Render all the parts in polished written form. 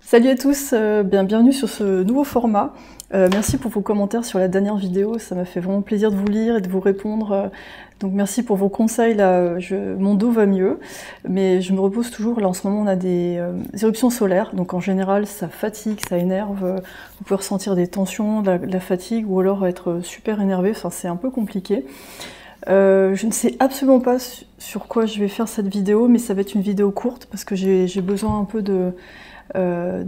Salut à tous, bienvenue sur ce nouveau format. Merci pour vos commentaires sur la dernière vidéo, ça m'a fait vraiment plaisir de vous lire et de vous répondre. Donc merci pour vos conseils, là, mon dos va mieux, mais je me repose toujours. Là en ce moment on a des éruptions solaires, donc en général ça fatigue, ça énerve, vous pouvez ressentir des tensions, de la fatigue ou alors être super énervé, enfin c'est un peu compliqué. Je ne sais absolument pas sur quoi je vais faire cette vidéo, mais ça va être une vidéo courte parce que j'ai besoin un peu de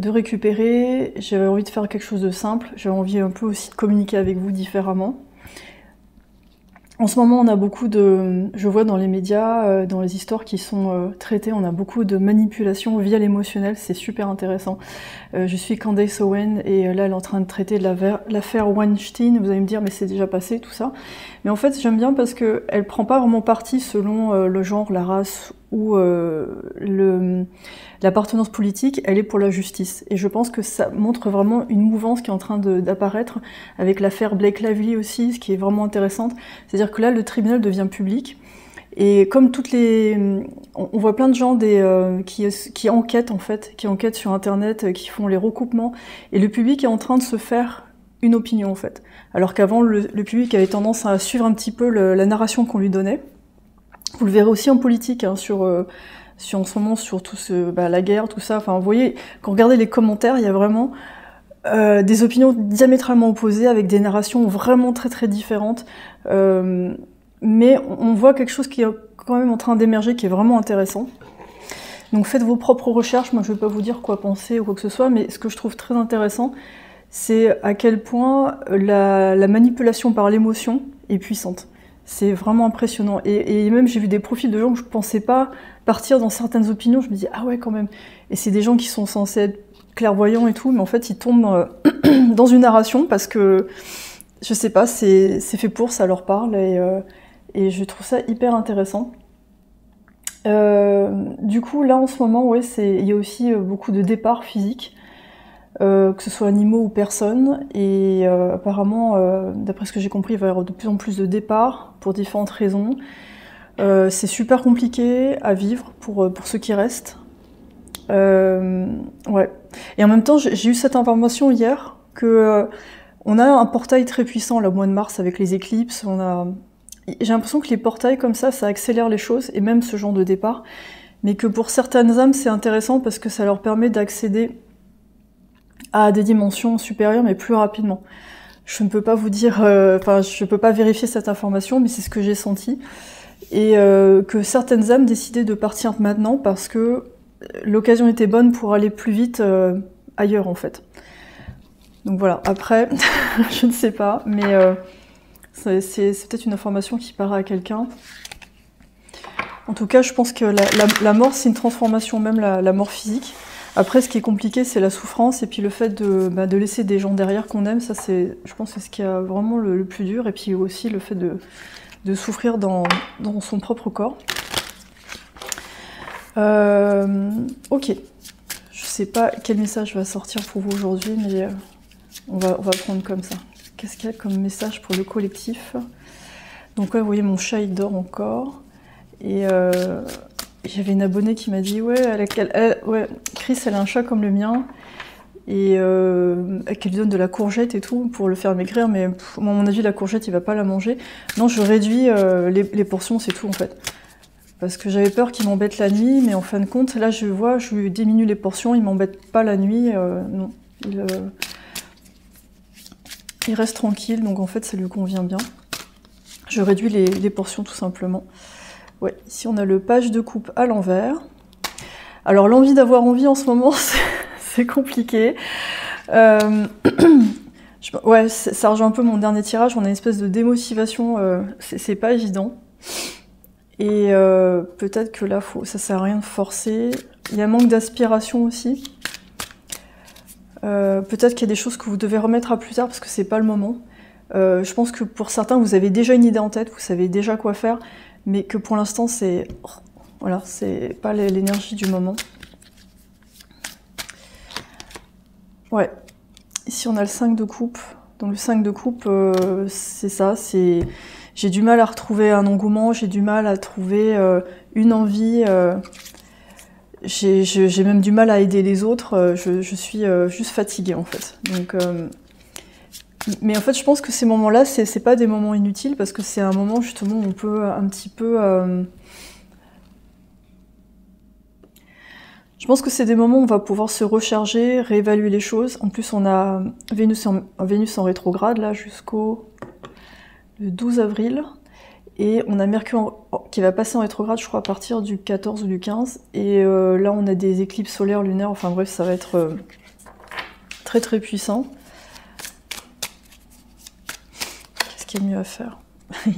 récupérer. J'avais envie de faire quelque chose de simple, j'avais envie un peu aussi de communiquer avec vous différemment. En ce moment, on a beaucoup de... Je vois dans les médias, dans les histoires qui sont traitées, on a beaucoup de manipulation via l'émotionnel, c'est super intéressant. Je suis Candace Owen, et là, elle est en train de traiter l'affaire Weinstein. Vous allez me dire, mais c'est déjà passé, tout ça. Mais en fait, j'aime bien parce qu'elle prend pas vraiment parti selon le genre, la race ou l'appartenance politique, elle est pour la justice. Et je pense que ça montre vraiment une mouvance qui est en train d'apparaître, avec l'affaire Blake Lively aussi, ce qui est vraiment intéressante. C'est-à-dire que là, le tribunal devient public, et comme toutes les... On voit plein de gens qui enquêtent, en fait, qui enquêtent sur Internet, qui font les recoupements, et le public est en train de se faire une opinion, en fait. Alors qu'avant, le public avait tendance à suivre un petit peu la narration qu'on lui donnait. Vous le verrez aussi en politique, hein, en ce moment, sur tout la guerre, tout ça. Enfin, vous voyez, quand vous regardez les commentaires, il y a vraiment des opinions diamétralement opposées, avec des narrations vraiment très très différentes. Mais on voit quelque chose qui est quand même en train d'émerger, qui est vraiment intéressant. Donc faites vos propres recherches, moi je ne vais pas vous dire quoi penser ou quoi que ce soit, mais ce que je trouve très intéressant, c'est à quel point la manipulation par l'émotion est puissante. C'est vraiment impressionnant. Et même j'ai vu des profils de gens que je ne pensais pas partir dans certaines opinions, je me dis ah ouais quand même. Et c'est des gens qui sont censés être clairvoyants et tout, mais en fait ils tombent dans une narration parce que, je sais pas, c'est fait pour, ça leur parle, et je trouve ça hyper intéressant. Du coup là en ce moment, ouais, il y a aussi beaucoup de départs physiques. Que ce soit animaux ou personnes, et apparemment, d'après ce que j'ai compris, il va y avoir de plus en plus de départs pour différentes raisons. C'est super compliqué à vivre pour ceux qui restent. Ouais. Et en même temps, j'ai eu cette information hier que on a un portail très puissant là, au mois de mars avec les éclipses. J'ai l'impression que les portails comme ça accélère les choses, et même ce genre de départ, mais que pour certaines âmes c'est intéressant parce que ça leur permet d'accéder à des dimensions supérieures, mais plus rapidement. Je ne peux pas vous dire, je peux pas vérifier cette information, mais c'est ce que j'ai senti. Et que certaines âmes décidaient de partir maintenant parce que l'occasion était bonne pour aller plus vite ailleurs, en fait. Donc voilà, après, je ne sais pas, mais c'est peut-être une information qui parlera à quelqu'un. En tout cas, je pense que la mort, c'est une transformation, même la mort physique. Après, ce qui est compliqué, c'est la souffrance, et puis le fait de laisser des gens derrière qu'on aime, ça je pense que c'est ce qui est vraiment le plus dur, et puis aussi le fait de souffrir dans son propre corps. Ok, je sais pas quel message va sortir pour vous aujourd'hui, mais on va prendre comme ça. Qu'est-ce qu'il y a comme message pour le collectif? Donc ouais, vous voyez, mon chat il dort encore, et j'avais une abonnée qui m'a dit ouais, Chris, elle a un chat comme le mien, et qu'elle lui donne de la courgette et tout pour le faire maigrir, mais à mon avis la courgette il va pas la manger. Non, je réduis les portions, c'est tout en fait. Parce que j'avais peur qu'il m'embête la nuit, mais en fin de compte, là je lui diminue les portions, il m'embête pas la nuit, non. Il reste tranquille, donc en fait ça lui convient bien. Je réduis les portions tout simplement. Ouais, ici on a le page de coupe à l'envers. Alors l'envie d'avoir envie en ce moment, c'est compliqué. Ouais, ça rejoint un peu mon dernier tirage, on a une espèce de démotivation, c'est pas évident. Et peut-être que là, ça sert à rien de forcer. Il y a un manque d'aspiration aussi. Peut-être qu'il y a des choses que vous devez remettre à plus tard parce que c'est pas le moment. Je pense que pour certains, vous avez déjà une idée en tête, vous savez déjà quoi faire, mais que pour l'instant, voilà, c'est pas l'énergie du moment. Ouais. Ici, on a le 5 de coupe. Donc le 5 de coupe, c'est ça, j'ai du mal à retrouver un engouement, j'ai du mal à trouver une envie. j'ai même du mal à aider les autres, je suis juste fatiguée en fait. Donc, mais en fait, je pense que ces moments-là, c'est pas des moments inutiles parce que c'est un moment justement où on peut un petit peu. Je pense que c'est des moments où on va pouvoir se recharger, réévaluer les choses. En plus, on a Vénus en rétrograde là jusqu'au le 12 avril. Et on a Mercure qui va passer en rétrograde, je crois, à partir du 14 ou du 15. Et là, on a des éclipses solaires, lunaires. Enfin bref, ça va être très très puissant. Qu'est-ce qu'il y a mieux à faire?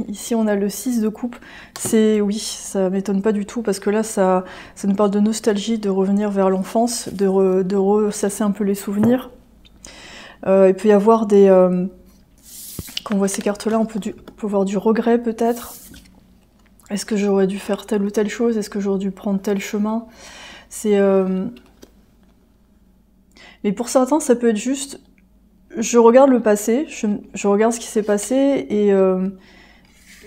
Ici, on a le 6 de coupe. Oui, ça m'étonne pas du tout, parce que là, ça nous parle de nostalgie, de revenir vers l'enfance, de ressasser un peu les souvenirs. Il peut y avoir des... quand on voit ces cartes-là, on peut voir du regret, peut-être. Est-ce que j'aurais dû faire telle ou telle chose? Est-ce que j'aurais dû prendre tel chemin? Mais pour certains, ça peut être juste... Je regarde le passé, je regarde ce qui s'est passé,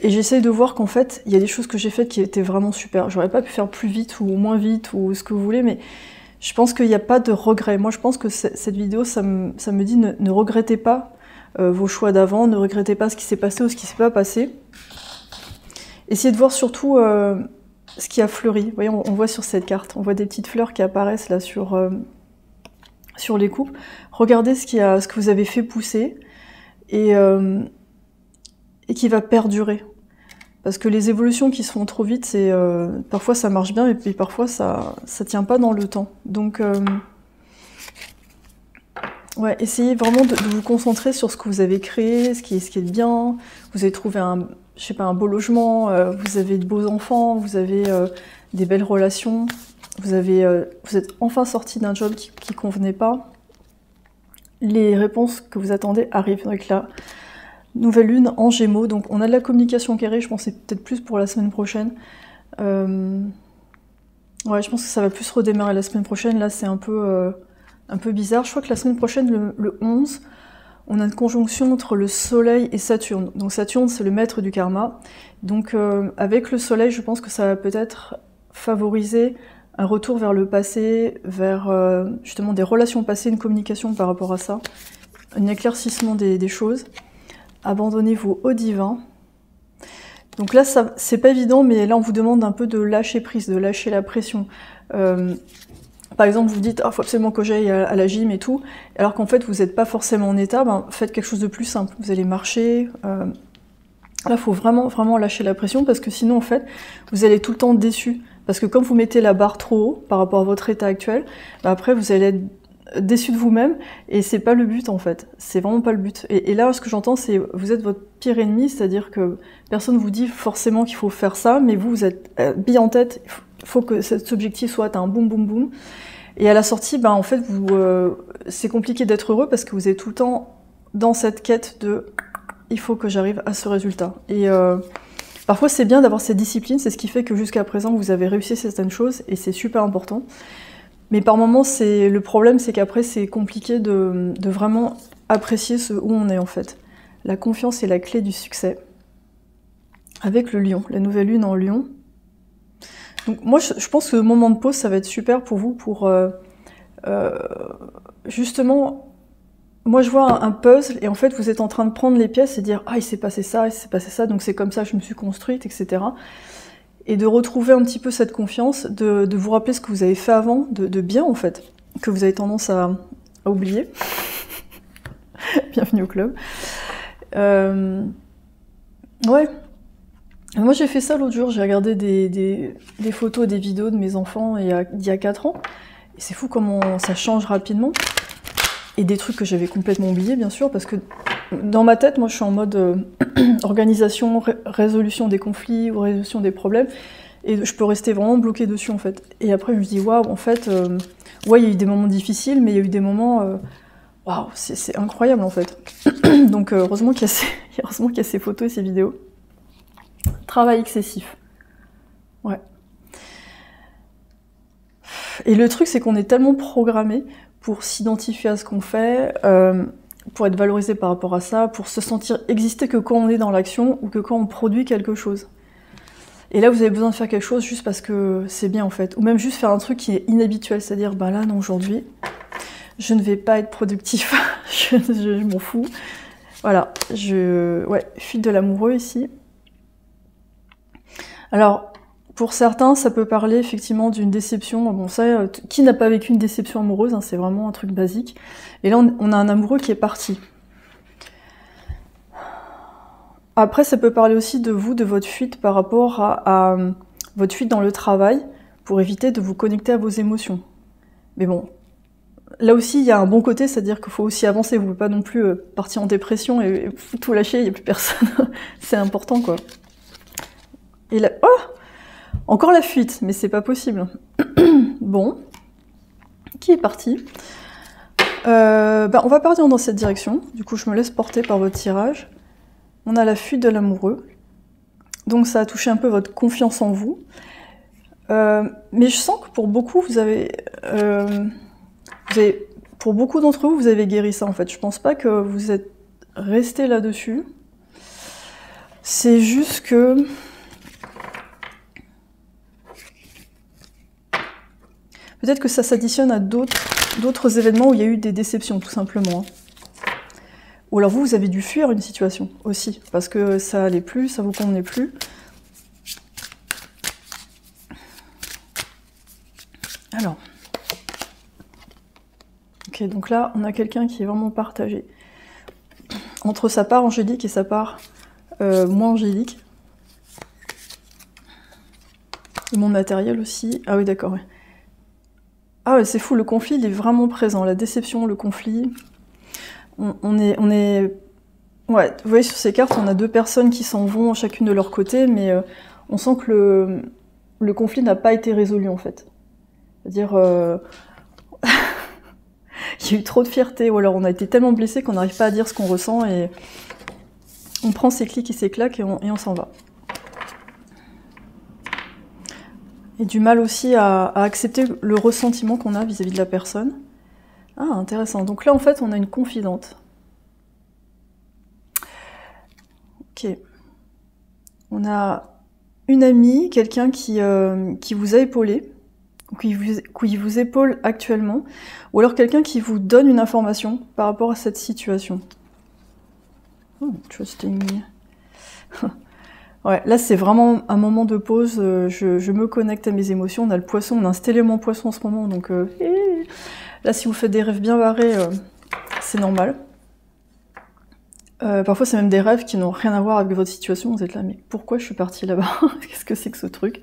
et j'essaye de voir qu'en fait, il y a des choses que j'ai faites qui étaient vraiment super. J'aurais pas pu faire plus vite ou moins vite ou ce que vous voulez, mais je pense qu'il n'y a pas de regret. Moi, je pense que cette vidéo, ça me dit ne regrettez pas vos choix d'avant, ne regrettez pas ce qui s'est passé ou ce qui s'est pas passé. Essayez de voir surtout ce qui a fleuri. Vous voyez, on voit sur cette carte, on voit des petites fleurs qui apparaissent là sur les coupes. Regardez ce que vous avez fait pousser et qui va perdurer. Parce que les évolutions qui se font trop vite, parfois ça marche bien et puis parfois ça tient pas dans le temps. Donc ouais, essayez vraiment de vous concentrer sur ce que vous avez créé, ce qui est bien. Vous avez trouvé je sais pas, un beau logement, vous avez de beaux enfants, vous avez des belles relations, vous êtes enfin sorti d'un job qui convenait pas. Les réponses que vous attendez arrivent avec la nouvelle lune en Gémeaux. Donc on a de la communication qui arrive, je pense que c'est peut-être plus pour la semaine prochaine. Ouais, je pense que ça va plus redémarrer la semaine prochaine. Là, c'est un peu bizarre. Je crois que la semaine prochaine, le 11, on a une conjonction entre le Soleil et Saturne. Donc Saturne, c'est le maître du karma. Donc avec le Soleil, je pense que ça va peut-être favoriser un retour vers le passé, vers justement des relations passées, une communication par rapport à ça, un éclaircissement des choses. Abandonnez-vous au divin. Donc là, c'est pas évident, mais là, on vous demande un peu de lâcher prise, de lâcher la pression. Par exemple, vous dites « Ah, faut absolument que j'aille à la gym et tout », alors qu'en fait, vous n'êtes pas forcément en état, faites quelque chose de plus simple. Vous allez marcher. Là, il faut vraiment, vraiment lâcher la pression, parce que sinon, en fait, vous allez tout le temps déçu. Parce que comme vous mettez la barre trop haut par rapport à votre état actuel, après, vous allez être déçu de vous-même, et c'est pas le but en fait, c'est vraiment pas le but. Et là, ce que j'entends, c'est vous êtes votre pire ennemi, c'est-à-dire que personne vous dit forcément qu'il faut faire ça, mais vous êtes bien en tête, il faut que cet objectif soit atteint, boum boum boum. Et à la sortie, en fait, c'est compliqué d'être heureux parce que vous êtes tout le temps dans cette quête de il faut que j'arrive à ce résultat. Et parfois, c'est bien d'avoir cette discipline, c'est ce qui fait que jusqu'à présent, vous avez réussi certaines choses, et c'est super important. Mais par moments, le problème, c'est qu'après, c'est compliqué de vraiment apprécier où on est, en fait. La confiance est la clé du succès. Avec le lion, la nouvelle lune en lion. Donc moi, je pense que le moment de pause, ça va être super pour vous, pour justement... Moi, je vois un puzzle, et en fait, vous êtes en train de prendre les pièces et dire « Ah, il s'est passé ça, donc c'est comme ça que je me suis construite, etc. » Et de retrouver un petit peu cette confiance, de vous rappeler ce que vous avez fait avant, de bien en fait, que vous avez tendance à oublier. Bienvenue au club. Ouais. Moi j'ai fait ça l'autre jour, j'ai regardé des photos, des vidéos de mes enfants d'il y a 4 ans. Et c'est fou comment ça change rapidement. Et des trucs que j'avais complètement oubliés bien sûr, parce que dans ma tête, moi je suis en mode organisation, résolution des conflits ou résolution des problèmes, et je peux rester vraiment bloquée dessus en fait. Et après je me dis waouh, en fait, ouais, il y a eu des moments difficiles, mais il y a eu des moments, waouh, c'est incroyable en fait. Donc heureusement qu'il y a ces photos et ces vidéos. Travail excessif. Ouais. Et le truc, c'est qu'on est tellement programmé pour s'identifier à ce qu'on fait, pour être valorisé par rapport à ça, pour se sentir exister que quand on est dans l'action ou que quand on produit quelque chose. Et là, vous avez besoin de faire quelque chose juste parce que c'est bien en fait. Ou même juste faire un truc qui est inhabituel, c'est-à-dire, bah là, non, aujourd'hui, je ne vais pas être productif, je m'en fous. Voilà, ouais, fuite de l'amoureux ici. Alors, pour certains, ça peut parler effectivement d'une déception. Bon, ça, qui n'a pas vécu une déception amoureuse, hein, c'est vraiment un truc basique. Et là, on a un amoureux qui est parti. Après, ça peut parler aussi de vous, de votre fuite par rapport à votre fuite dans le travail, pour éviter de vous connecter à vos émotions. Mais bon, là aussi, il y a un bon côté, c'est-à-dire qu'il faut aussi avancer. Vous ne pouvez pas non plus partir en dépression et tout lâcher, il n'y a plus personne. C'est important, quoi. Et là... Oh, encore la fuite, mais c'est pas possible. Bon. Qui est parti? On va partir dans cette direction. Du coup, je me laisse porter par votre tirage. On a la fuite de l'amoureux. Donc ça a touché un peu votre confiance en vous. Mais je sens que pour beaucoup, pour beaucoup d'entre vous, vous avez guéri ça en fait. Je pense pas que vous êtes resté là-dessus. C'est juste que... Peut-être que ça s'additionne à d'autres événements où il y a eu des déceptions, tout simplement. Ou alors vous avez dû fuir une situation aussi, parce que ça allait plus, ça vous convenait plus. Alors. Ok, donc là, on a quelqu'un qui est vraiment partagé. Entre sa part angélique et sa part moins angélique. Le monde matériel aussi. Ah oui, d'accord, ouais. Ah ouais, c'est fou, le conflit, il est vraiment présent. La déception, le conflit... On est... Ouais, vous voyez, sur ces cartes, on a deux personnes qui s'en vont chacune de leur côté, mais on sent que le conflit n'a pas été résolu, en fait. C'est-à-dire... il y a eu trop de fierté, ou alors on a été tellement blessé qu'on n'arrive pas à dire ce qu'on ressent, et on prend ses clics et ses claques, et on s'en va. Et du mal aussi à accepter le ressentiment qu'on a vis-à-vis de la personne. Ah, intéressant. Donc là, en fait, on a une confidente. Ok. On a une amie, quelqu'un qui vous a épaulé, qui vous épaule actuellement, ou alors quelqu'un qui vous donne une information par rapport à cette situation. Oh, interesting. Ouais, là c'est vraiment un moment de pause, je me connecte à mes émotions, on a le poisson, on a un stellium en poisson en ce moment, donc là si vous faites des rêves bien barrés, c'est normal. Parfois c'est même des rêves qui n'ont rien à voir avec votre situation, vous êtes là, mais pourquoi je suis partie là-bas? Qu'est-ce que c'est que ce truc?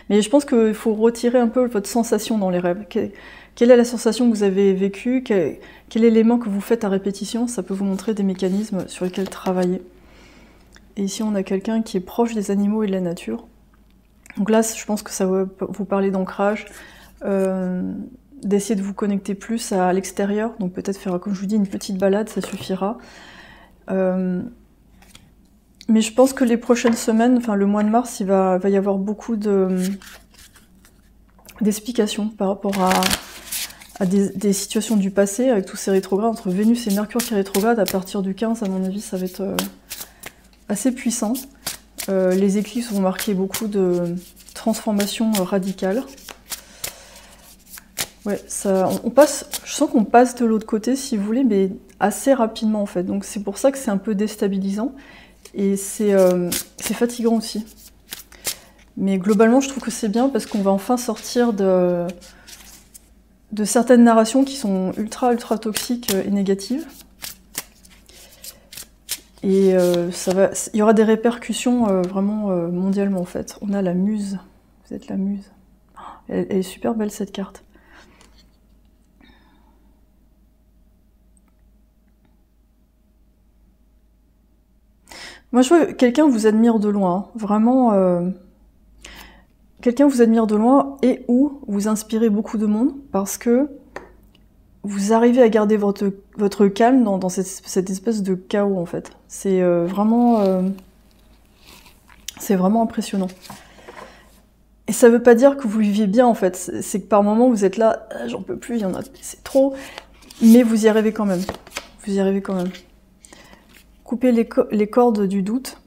Mais je pense qu'il faut retirer un peu votre sensation dans les rêves. Quelle est la sensation que vous avez vécue? Quel élément que vous faites à répétition? Ça peut vous montrer des mécanismes sur lesquels travailler. Et ici, on a quelqu'un qui est proche des animaux et de la nature. Donc là, je pense que ça va vous parler d'ancrage, d'essayer de vous connecter plus à l'extérieur. Donc peut-être faire, comme je vous dis, une petite balade, ça suffira. Mais je pense que les prochaines semaines, enfin le mois de mars, il va y avoir beaucoup d'explications par rapport à des situations du passé, avec tous ces rétrogrades, entre Vénus et Mercure qui rétrograde. À partir du 15, à mon avis, ça va être... assez puissant. Les éclipses vont marquer beaucoup de transformations radicales. Ouais, ça, je sens qu'on passe de l'autre côté, si vous voulez, mais assez rapidement en fait. Donc c'est pour ça que c'est un peu déstabilisant et c'est fatigant aussi. Mais globalement, je trouve que c'est bien parce qu'on va enfin sortir de certaines narrations qui sont ultra toxiques et négatives. Et il y aura des répercussions vraiment mondialement en fait. On a la muse. Vous êtes la muse. Elle est super belle cette carte. Moi je vois quelqu'un vous admire de loin. Hein. Vraiment, quelqu'un vous admire de loin et ou vous inspirez beaucoup de monde parce que vous arrivez à garder votre calme dans cette espèce de chaos en fait. C'est vraiment impressionnant. Et ça veut pas dire que vous viviez bien en fait. C'est que par moments vous êtes là, j'en peux plus, il y en a, c'est trop. Mais vous y arrivez quand même. Vous y arrivez quand même. Coupez les cordes du doute.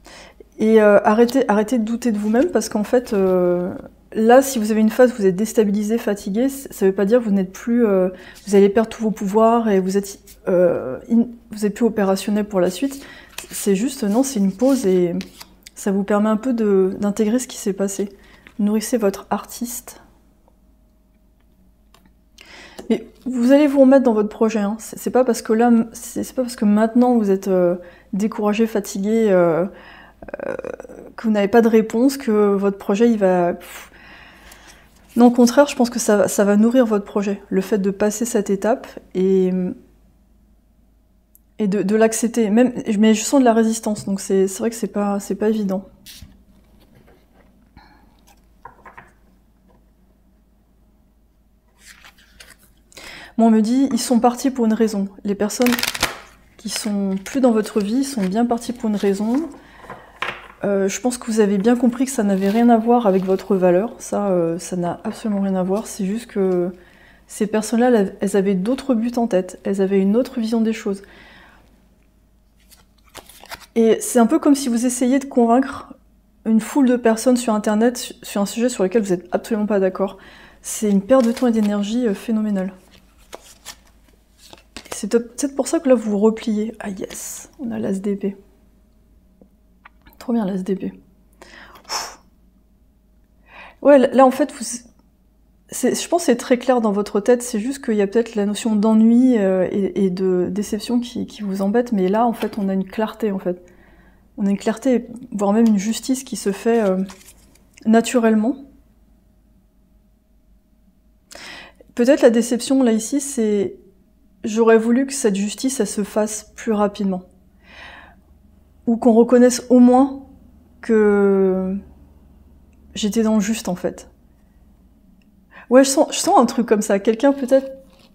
Et arrêtez de douter de vous-même, parce qu'en fait, là, si vous avez une phase où vous êtes déstabilisé, fatigué, ça veut pas dire que vous n'êtes plus, vous allez perdre tous vos pouvoirs et vous êtes plus opérationnel pour la suite. C'est juste, non, c'est une pause et ça vous permet un peu d'intégrer ce qui s'est passé. Nourrissez votre artiste. Mais vous allez vous remettre dans votre projet, hein. C'est pas parce que là, c'est pas parce que maintenant vous êtes découragé, fatigué, que vous n'avez pas de réponse, que votre projet il va... Non, au contraire, je pense que ça va nourrir votre projet. Le fait de passer cette étape et de l'accepter. Mais je sens de la résistance, donc c'est vrai que c'est pas évident. Bon, on me dit, ils sont partis pour une raison. Les personnes qui sont plus dans votre vie sont bien parties pour une raison. Je pense que vous avez bien compris que ça n'avait rien à voir avec votre valeur. Ça n'a absolument rien à voir. C'est juste que ces personnes-là, elles avaient d'autres buts en tête. Elles avaient une autre vision des choses. Et c'est un peu comme si vous essayiez de convaincre une foule de personnes sur Internet sur un sujet sur lequel vous n'êtes absolument pas d'accord. C'est une perte de temps et d'énergie phénoménale. C'est peut-être pour ça que là vous vous repliez. Ah yes, on a l'as d'épée. Trop bien l'as d'épée. Ouais, là en fait, je pense que c'est très clair dans votre tête, c'est juste qu'il y a peut-être la notion d'ennui et de déception qui vous embête, mais là en fait on a une clarté en fait. On a une clarté, voire même une justice qui se fait naturellement. Peut-être la déception là ici, c'est... J'aurais voulu que cette justice, elle se fasse plus rapidement. Ou qu'on reconnaisse au moins que j'étais dans le juste, en fait. Ouais, je sens un truc comme ça. Quelqu'un, peut-être,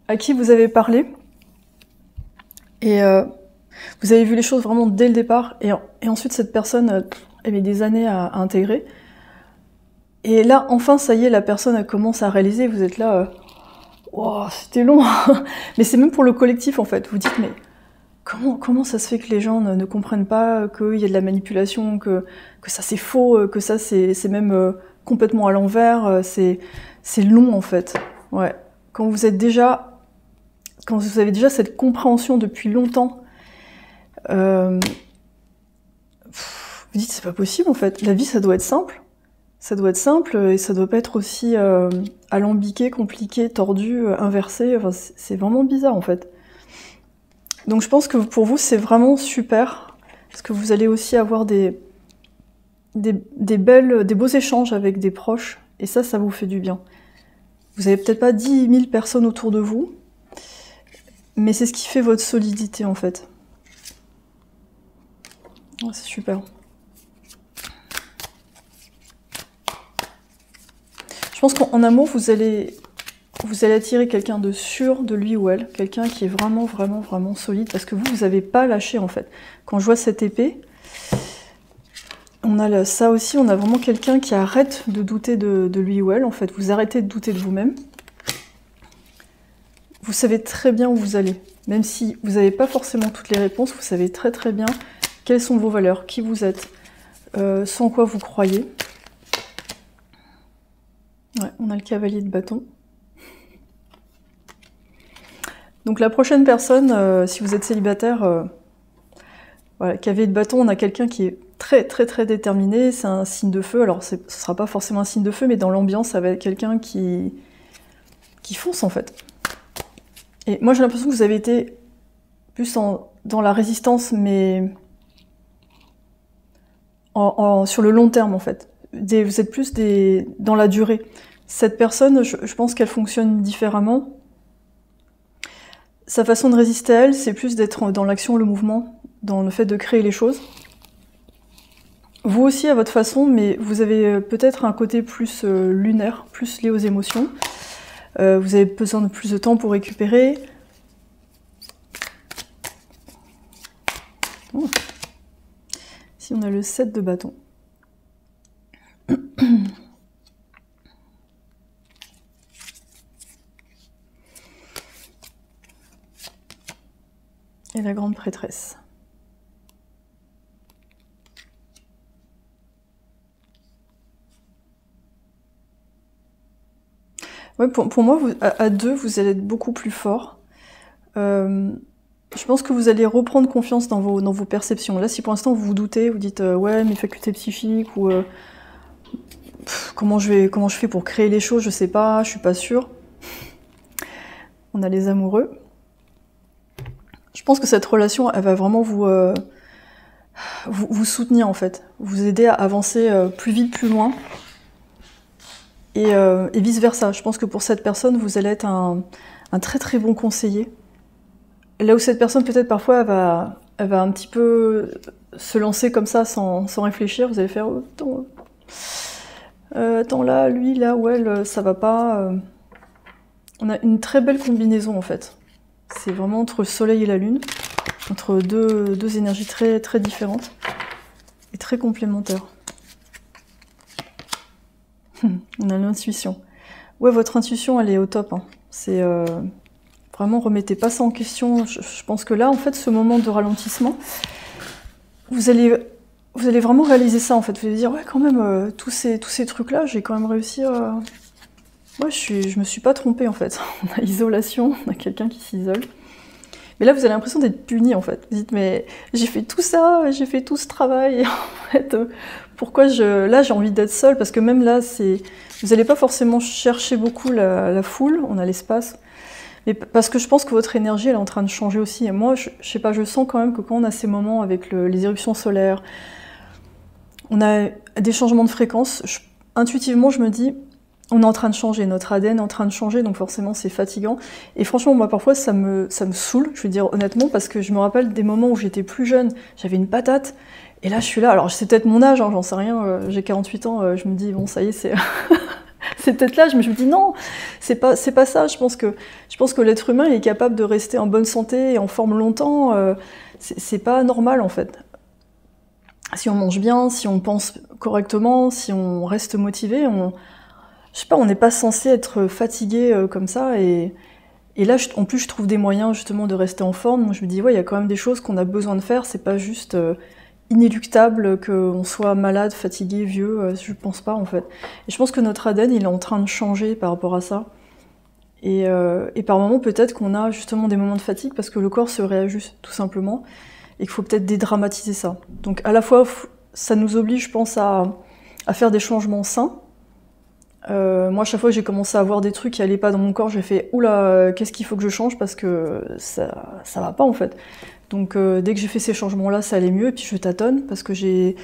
à qui vous avez parlé, et vous avez vu les choses vraiment dès le départ, et ensuite, cette personne, elle met des années à intégrer. Et là, enfin, ça y est, la personne, elle commence à réaliser, vous êtes là... Wow, c'était long. Mais c'est même pour le collectif en fait. Vous dites mais comment ça se fait que les gens ne comprennent pas qu'il y a de la manipulation, que ça c'est faux, que ça c'est même complètement à l'envers. C'est long en fait. Ouais. Quand vous avez déjà cette compréhension depuis longtemps, vous dites c'est pas possible en fait. La vie ça doit être simple. Ça doit être simple et ça doit pas être aussi alambiqué, compliqué, tordu, inversé. Enfin, c'est vraiment bizarre en fait. Donc je pense que pour vous c'est vraiment super parce que vous allez aussi avoir des beaux échanges avec des proches et ça vous fait du bien. Vous avez peut-être pas 10 000 personnes autour de vous, mais c'est ce qui fait votre solidité en fait. Oh, c'est super. Je pense qu'en amour, vous allez attirer quelqu'un de sûr de lui ou elle, quelqu'un qui est vraiment, vraiment, vraiment solide, parce que vous n'avez pas lâché en fait. Quand je vois cette épée, on a ça aussi, on a vraiment quelqu'un qui arrête de douter de lui ou elle, en fait. Vous arrêtez de douter de vous-même. Vous savez très bien où vous allez. Même si vous n'avez pas forcément toutes les réponses, vous savez très très bien quelles sont vos valeurs, qui vous êtes, sans quoi vous croyez. Ouais, on a le cavalier de bâton. Donc la prochaine personne, si vous êtes célibataire, voilà, cavalier de bâton, on a quelqu'un qui est très très très déterminé, c'est un signe de feu, alors ce ne sera pas forcément un signe de feu, mais dans l'ambiance, ça va être quelqu'un qui fonce en fait. Et moi j'ai l'impression que vous avez été plus dans la résistance, mais sur le long terme en fait. Vous êtes plus dans la durée. Cette personne, je pense qu'elle fonctionne différemment. Sa façon de résister à elle, c'est plus d'être dans l'action, le mouvement, dans le fait de créer les choses. Vous aussi à votre façon, mais vous avez peut-être un côté plus lunaire, plus lié aux émotions. Vous avez besoin de plus de temps pour récupérer. Oh. Ici on a le 7 de bâton. Et la grande prêtresse. Ouais, pour moi, à deux, vous allez être beaucoup plus fort. Je pense que vous allez reprendre confiance dans vos perceptions. Là, si pour l'instant vous vous doutez, vous dites ouais, mes facultés psychiques ou comment je fais pour créer les choses, je sais pas, je suis pas sûre. On a les amoureux. Je pense que cette relation, elle va vraiment vous soutenir en fait, vous aider à avancer plus vite, plus loin. Et vice versa. Je pense que pour cette personne, vous allez être un très très bon conseiller. Là où cette personne, peut-être parfois, elle va un petit peu se lancer comme ça sans réfléchir, vous allez faire attends là, lui, là, ou elle, ça va pas. On a une très belle combinaison en fait. C'est vraiment entre le soleil et la lune, entre deux énergies très, très différentes et très complémentaires. On a l'intuition. Ouais, votre intuition, elle est au top. Hein. C'est vraiment, remettez pas ça en question. Je pense que là, en fait, ce moment de ralentissement, vous allez vraiment réaliser ça, en fait. Vous allez dire, ouais, quand même, tous ces trucs-là, j'ai quand même réussi à... Ouais, je me suis pas trompée, en fait. On a isolation, on a quelqu'un qui s'isole. Mais là, vous avez l'impression d'être puni, en fait. Vous dites, mais j'ai fait tout ça, j'ai fait tout ce travail, et en fait, pourquoi là, j'ai envie d'être seule, parce que même là, vous n'allez pas forcément chercher beaucoup la foule, on a l'espace, mais parce que je pense que votre énergie, elle est en train de changer aussi. Et moi, je sais pas, je sens quand même que quand on a ces moments avec les éruptions solaires, on a des changements de fréquence, intuitivement, je me dis, on est en train de changer, notre ADN est en train de changer, donc forcément c'est fatigant. Et franchement, moi parfois ça me saoule, je veux dire honnêtement, parce que je me rappelle des moments où j'étais plus jeune, j'avais une patate, et là je suis là, alors c'est peut-être mon âge, hein, j'en sais rien, j'ai 48 ans, je me dis bon ça y est, c'est c'est peut-être l'âge, mais je me dis non, c'est pas ça, je pense que l'être humain il est capable de rester en bonne santé et en forme longtemps, c'est pas normal en fait. Si on mange bien, si on pense correctement, si on reste motivé, je sais pas, on n'est pas censé être fatigué comme ça, et là, en plus, je trouve des moyens justement de rester en forme. Donc je me dis, ouais, il y a quand même des choses qu'on a besoin de faire, c'est pas juste inéluctable qu'on soit malade, fatigué, vieux, je pense pas en fait. Et je pense que notre ADN, il est en train de changer par rapport à ça. Et par moments, peut-être qu'on a justement des moments de fatigue parce que le corps se réajuste tout simplement, et qu'il faut peut-être dédramatiser ça. Donc à la fois, ça nous oblige, je pense, à faire des changements sains. Moi, à chaque fois que j'ai commencé à voir des trucs qui allaient pas dans mon corps, j'ai fait oula, qu'est-ce qu'il faut que je change parce que ça va pas en fait. Donc dès que j'ai fait ces changements-là, ça allait mieux, et puis je tâtonne parce que j'ai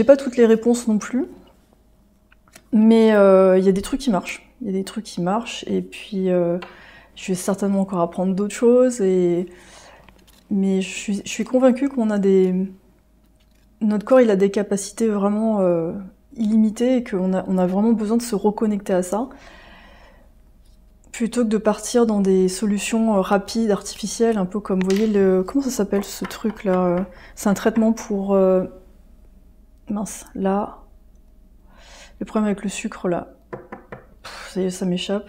pas toutes les réponses non plus. Mais il y a des trucs qui marchent. Il y a des trucs qui marchent, et puis je vais certainement encore apprendre d'autres choses. Mais je suis convaincue qu'on a notre corps, il a des capacités vraiment illimité, et qu'on a vraiment besoin de se reconnecter à ça, plutôt que de partir dans des solutions rapides, artificielles, un peu comme, vous voyez, comment ça s'appelle ce truc-là, c'est un traitement pour... mince, là... Le problème avec le sucre, là... ça m'échappe.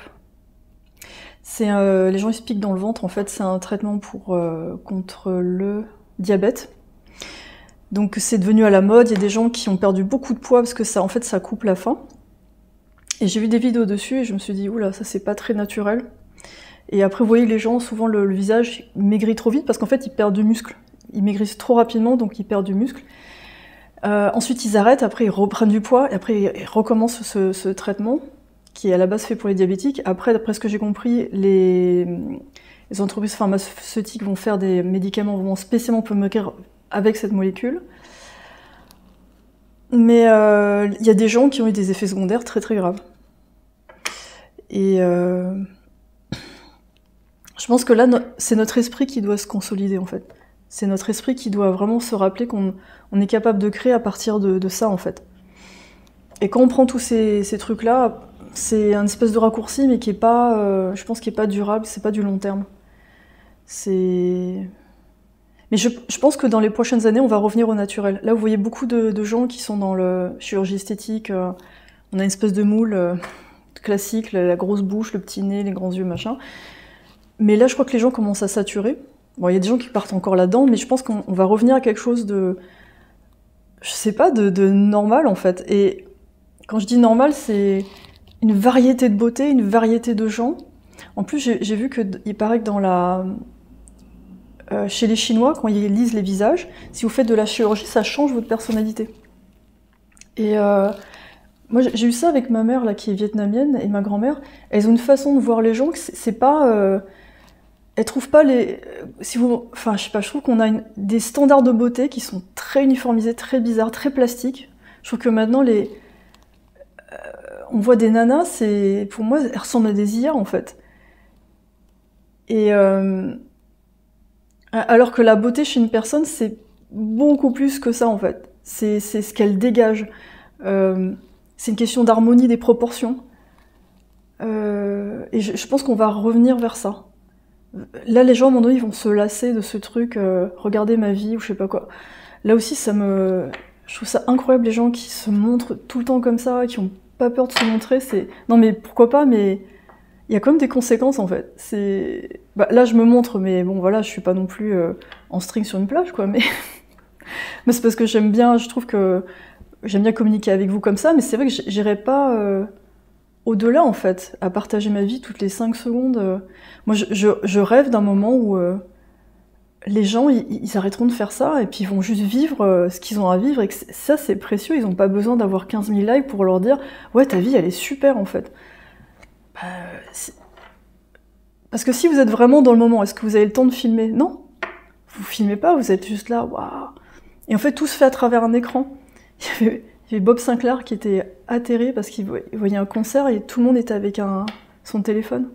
Les gens, ils se piquent dans le ventre, en fait, c'est un traitement contre le diabète. Donc c'est devenu à la mode, il y a des gens qui ont perdu beaucoup de poids parce que ça, en fait, ça coupe la faim. Et j'ai vu des vidéos dessus et je me suis dit, oula, ça c'est pas très naturel. Et après, vous voyez, les gens, souvent le visage maigrit trop vite parce qu'en fait, ils perdent du muscle. Ils maigrissent trop rapidement, donc ils perdent du muscle. Ensuite, ils arrêtent, après ils reprennent du poids, et après ils recommencent ce traitement, qui est à la base fait pour les diabétiques. Après, d'après ce que j'ai compris, les entreprises pharmaceutiques vont faire des médicaments vraiment spécialement pour maigrir avec cette molécule. Mais il y a des gens qui ont eu des effets secondaires très très graves. Et je pense que là, c'est notre esprit qui doit se consolider en fait. C'est notre esprit qui doit vraiment se rappeler qu'on est capable de créer à partir de ça en fait. Et quand on prend tous ces trucs-là, c'est un espèce de raccourci, mais qui est pas, je pense, qui est pas durable, c'est pas du long terme. Mais je pense que dans les prochaines années, on va revenir au naturel. Là, vous voyez beaucoup de gens qui sont dans la chirurgie esthétique. On a une espèce de moule classique, la grosse bouche, le petit nez, les grands yeux, machin. Mais là, je crois que les gens commencent à saturer. Bon, il y a des gens qui partent encore là-dedans, mais je pense qu'on va revenir à quelque chose de... Je sais pas, de normal, en fait. Et quand je dis normal, c'est une variété de beauté, une variété de gens. En plus, j'ai vu qu'il paraît que chez les Chinois, quand ils lisent les visages, si vous faites de la chirurgie, ça change votre personnalité. Et moi, j'ai eu ça avec ma mère, là, qui est vietnamienne, et ma grand-mère. Elles ont une façon de voir les gens que c'est pas... elles trouvent pas les... Enfin, je sais pas, je trouve qu'on a des standards de beauté qui sont très uniformisés, très bizarres, très plastiques. Je trouve que maintenant, on voit des nanas, pour moi, elles ressemblent à des IA, en fait. Et alors que la beauté chez une personne, c'est beaucoup plus que ça, en fait. C'est ce qu'elle dégage. C'est une question d'harmonie des proportions. Et je pense qu'on va revenir vers ça. Là, les gens, à un moment donné, ils vont se lasser de ce truc, regardez ma vie, ou je sais pas quoi. Là aussi, je trouve ça incroyable, les gens qui se montrent tout le temps comme ça, qui ont pas peur de se montrer. Non, mais pourquoi pas, mais il y a quand même des conséquences, en fait. Là, je me montre, mais bon, voilà, je suis pas non plus en string sur une plage, quoi, mais... mais c'est parce que je trouve que j'aime bien communiquer avec vous comme ça, mais c'est vrai que j'irai pas au-delà, en fait, à partager ma vie toutes les 5 secondes. Moi, je rêve d'un moment où les gens, ils arrêteront de faire ça, et puis ils vont juste vivre ce qu'ils ont à vivre, et que ça, c'est précieux, ils ont pas besoin d'avoir 15 000 likes pour leur dire « Ouais, ta vie, elle est super, en fait. » Parce que si vous êtes vraiment dans le moment, est-ce que vous avez le temps de filmer? Non. Vous filmez pas, vous êtes juste là, waouh. Et en fait, tout se fait à travers un écran. Il y avait Bob Sinclair qui était atterré parce qu'il voyait un concert et tout le monde était avec son téléphone.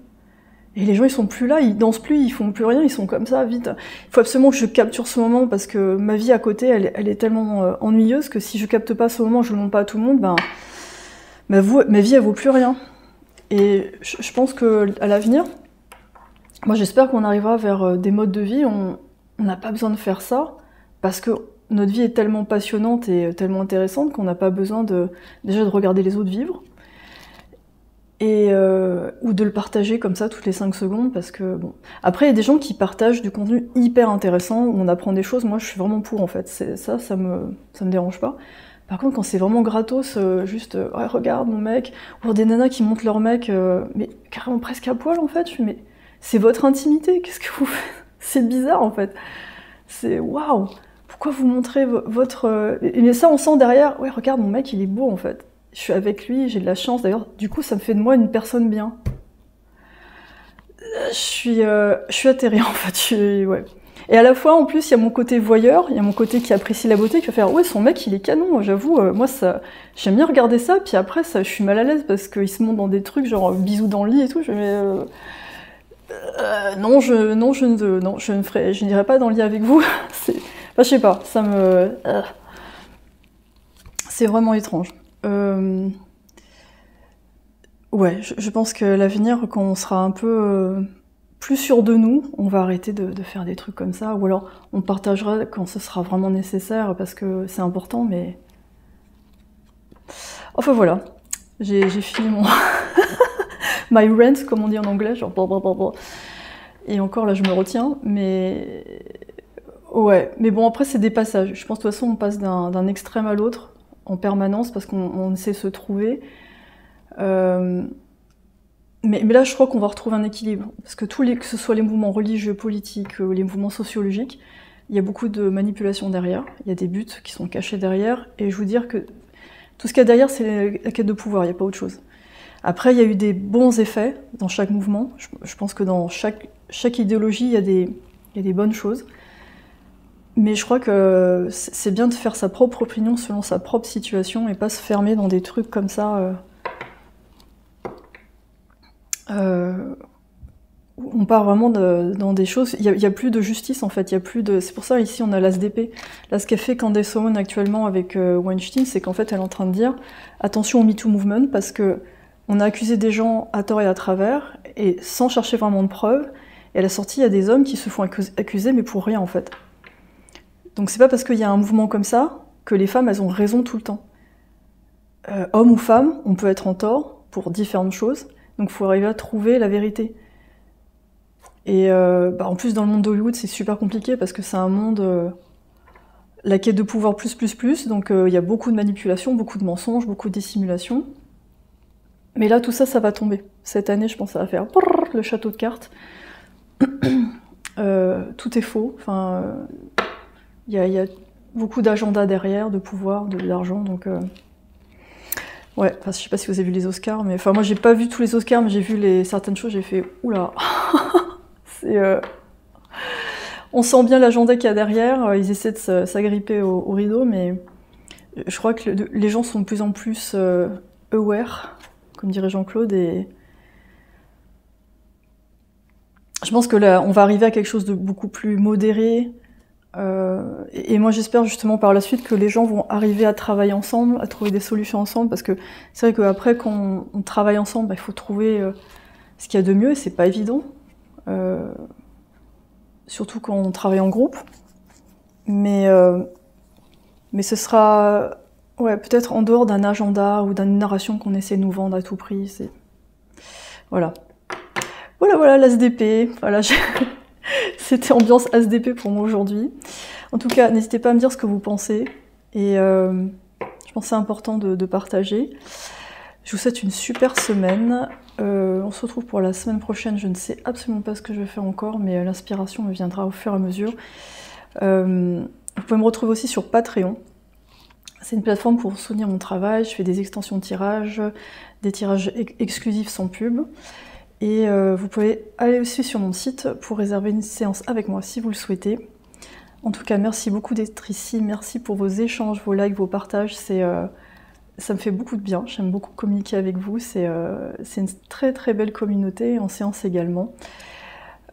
Et les gens, ils sont plus là, ils dansent plus, ils font plus rien, ils sont comme ça, vite. Il faut absolument que je capture ce moment parce que ma vie à côté, elle est tellement ennuyeuse que si je capte pas ce moment, je le montre pas à tout le monde, ben ma vie, elle vaut plus rien. Et je pense qu'à l'avenir, moi j'espère qu'on arrivera vers des modes de vie, on n'a pas besoin de faire ça, parce que notre vie est tellement passionnante et tellement intéressante qu'on n'a pas besoin déjà de regarder les autres vivre, ou de le partager comme ça toutes les 5 secondes, parce que bon... Après, il y a des gens qui partagent du contenu hyper intéressant, où on apprend des choses, moi je suis vraiment pour en fait, ça me dérange pas. Par contre, quand c'est vraiment gratos, juste ouais, regarde mon mec, ou des nanas qui montrent leur mec, mais carrément presque à poil en fait, je fais mais c'est votre intimité, qu'est-ce que vous faites? C'est bizarre en fait. C'est waouh! Pourquoi vous montrez votre... Mais ça on sent derrière, ouais regarde mon mec il est beau en fait. Je suis avec lui, j'ai de la chance d'ailleurs, du coup ça me fait de moi une personne bien. Je suis atterrée en fait, ouais. Et à la fois, en plus, il y a mon côté voyeur, il y a mon côté qui apprécie la beauté, qui va faire « Ouais, son mec, il est canon, j'avoue, moi, j'aime bien regarder ça, puis après, je suis mal à l'aise parce qu'il se montre dans des trucs, genre bisous dans le lit et tout, je mets... non, je n'irai pas dans le lit avec vous. » Enfin, je sais pas, ça me... c'est vraiment étrange. Ouais, je pense que l'avenir, quand on sera un peu... plus sûr de nous, on va arrêter de faire des trucs comme ça, ou alors on partagera quand ce sera vraiment nécessaire, parce que c'est important, mais... Enfin voilà, j'ai fini mon... my rant, comme on dit en anglais, genre... Et encore là, je me retiens, mais... Ouais, mais bon, après c'est des passages. Je pense de toute façon, on passe d'un extrême à l'autre, en permanence, parce qu'on sait se trouver. Mais là, je crois qu'on va retrouver un équilibre, parce que que ce soit les mouvements religieux, politiques, les mouvements sociologiques, il y a beaucoup de manipulation derrière, il y a des buts qui sont cachés derrière, et je veux dire que tout ce qu'il y a derrière, c'est la quête de pouvoir, il n'y a pas autre chose. Après, il y a eu des bons effets dans chaque mouvement, je pense que dans chaque idéologie, il y a des bonnes choses, mais je crois que c'est bien de faire sa propre opinion selon sa propre situation, et pas se fermer dans des trucs comme ça... on part vraiment dans des choses... Il y a plus de justice, en fait. C'est pour ça, ici, on a l'ASDP. Là, ce qu'a fait Candace Owen actuellement avec Weinstein, c'est qu'en fait, elle est en train de dire « Attention au MeToo Movement », parce que on a accusé des gens à tort et à travers, et sans chercher vraiment de preuves. Et à la sortie, il y a des hommes qui se font accuser, mais pour rien, en fait. Donc c'est pas parce qu'il y a un mouvement comme ça que les femmes, elles ont raison tout le temps. Homme ou femme, on peut être en tort pour différentes choses, donc il faut arriver à trouver la vérité. Et en plus, dans le monde d'Hollywood, c'est super compliqué parce que c'est un monde... la quête de pouvoir plus, donc il y a beaucoup de manipulation, beaucoup de mensonges, beaucoup de dissimulation. Mais là, tout ça, ça va tomber. Cette année, je pense que ça va faire le château de cartes. Tout est faux. Enfin, y a beaucoup d'agenda derrière, de pouvoir, d'argent, donc... Ouais, enfin, je sais pas si vous avez vu les Oscars, mais... Enfin, moi, j'ai pas vu tous les Oscars, mais j'ai vu certaines choses, j'ai fait... Oula. C'est... On sent bien l'agenda qu'il y a derrière, ils essaient de s'agripper au rideau, mais... Je crois que les gens sont de plus en plus aware, comme dirait Jean-Claude, et... Je pense que là, on va arriver à quelque chose de beaucoup plus modéré, et moi j'espère justement par la suite que les gens vont arriver à travailler ensemble, à trouver des solutions ensemble, parce que c'est vrai qu'après quand on travaille ensemble, bah, il faut trouver ce qu'il y a de mieux, et c'est pas évident, surtout quand on travaille en groupe, mais ce sera ouais, peut-être en dehors d'un agenda ou d'une narration qu'on essaie de nous vendre à tout prix, voilà. Voilà, l'ASDP, voilà, c'était ambiance ASDP pour moi aujourd'hui. En tout cas, n'hésitez pas à me dire ce que vous pensez, et je pense que c'est important de partager. Je vous souhaite une super semaine, on se retrouve pour la semaine prochaine, je ne sais absolument pas ce que je vais faire encore, mais l'inspiration me viendra au fur et à mesure. Vous pouvez me retrouver aussi sur Patreon. C'est une plateforme pour soutenir mon travail, je fais des extensions de tirage, des tirages exclusifs sans pub. Et vous pouvez aller aussi sur mon site pour réserver une séance avec moi si vous le souhaitez. En tout cas, merci beaucoup d'être ici, merci pour vos échanges, vos likes, vos partages, ça me fait beaucoup de bien, j'aime beaucoup communiquer avec vous, c'est une très très belle communauté, en séance également.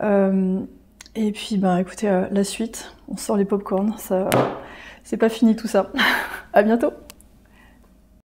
Et puis, ben, écoutez, la suite, on sort les pop-corns, c'est pas fini tout ça. À bientôt!